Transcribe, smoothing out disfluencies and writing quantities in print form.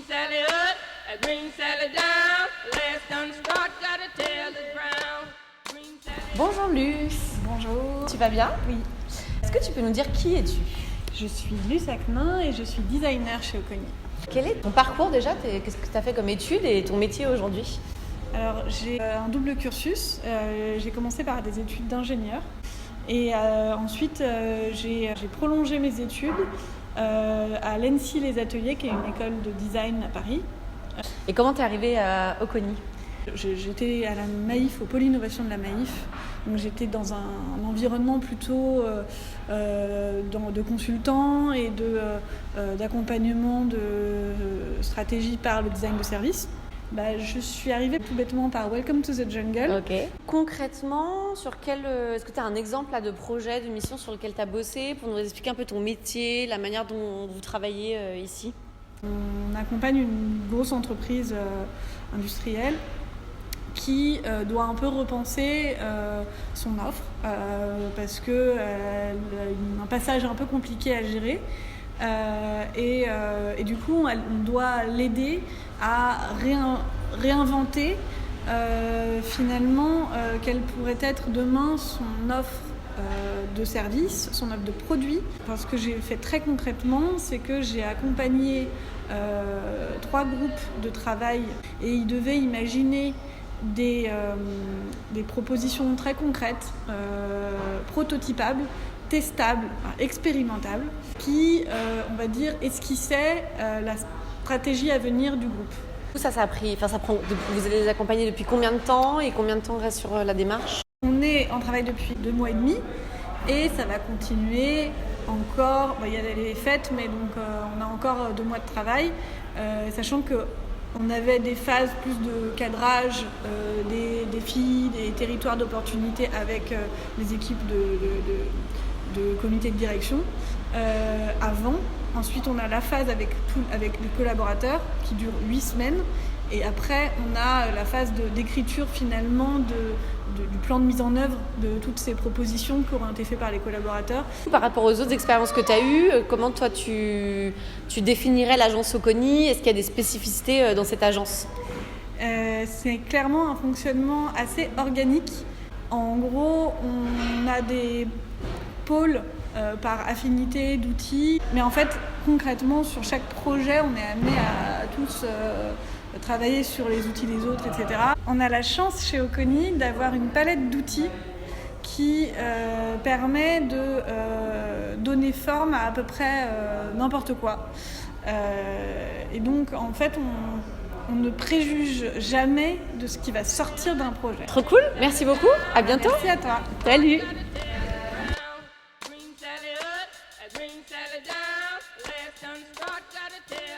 Sally up, a green Sally down. Last done start, gotta tell the ground. Green Sally. Bonjour Luce. Bonjour. Tu vas bien? Oui. Est-ce que tu peux nous dire qui es-tu? Je suis Luce Acnin et je suis designer chez Oconi. Quel est ton parcours déjà? Qu'est-ce que tu as fait comme études et ton métier aujourd'hui? Alors j'ai un double cursus. J'ai commencé par des études d'ingénieur et ensuite j'ai prolongé mes études à l'ENSI Les Ateliers, qui est une école de design à Paris. Et comment t'es arrivée à Oconi? J'étais à la Maïf, au pôle innovation de la Maïf. Donc j'étais dans un environnement plutôt de consultants et d'accompagnement de stratégie par le design de service. Je suis arrivée tout bêtement par Welcome to the Jungle. Ok. Concrètement, est-ce que tu as un exemple là, de projet, de mission sur lequel tu as bossé pour nous expliquer un peu ton métier, la manière dont vous travaillez ici? On accompagne une grosse entreprise industrielle qui doit un peu repenser son offre parce qu'elle a un passage un peu compliqué à gérer. Et du coup, on doit l'aider à réinventer finalement quelle pourrait être demain son offre de services, son offre de produits. Parce que j'ai fait très concrètement, c'est que j'ai accompagné 3 groupes de travail et ils devaient imaginer des propositions très concrètes, prototypables, testables, expérimentables, qui, on va dire, esquissaient la stratégie à venir du groupe. Ça a pris, vous allez les accompagner depuis combien de temps et combien de temps reste sur la démarche? On est en travail depuis 2 mois et demi et ça va continuer encore. Il y a les fêtes, mais donc on a encore 2 mois de travail, sachant que on avait des phases plus de cadrage, des défis, des territoires d'opportunité avec les équipes de comité de direction avant. Ensuite, on a la phase avec les collaborateurs qui dure 8 semaines. Et après, on a la phase d'écriture finalement du plan de mise en œuvre de toutes ces propositions qui auront été faites par les collaborateurs. Par rapport aux autres expériences que tu as eues, comment toi tu définirais l'agence Oconi? Est-ce qu'il y a des spécificités dans cette agence? C'est clairement un fonctionnement assez organique. En gros, on a des pôles par affinité d'outils. Mais en fait, concrètement, sur chaque projet, on est amené à tous travailler sur les outils des autres, etc. On a la chance chez Oconi d'avoir une palette d'outils qui permet de donner forme à peu près n'importe quoi. Et donc, en fait, on ne préjuge jamais de ce qui va sortir d'un projet. Trop cool, merci beaucoup, à bientôt. Merci à toi. Salut. Green Sally up, a green Sally down. Last done start, gotta tell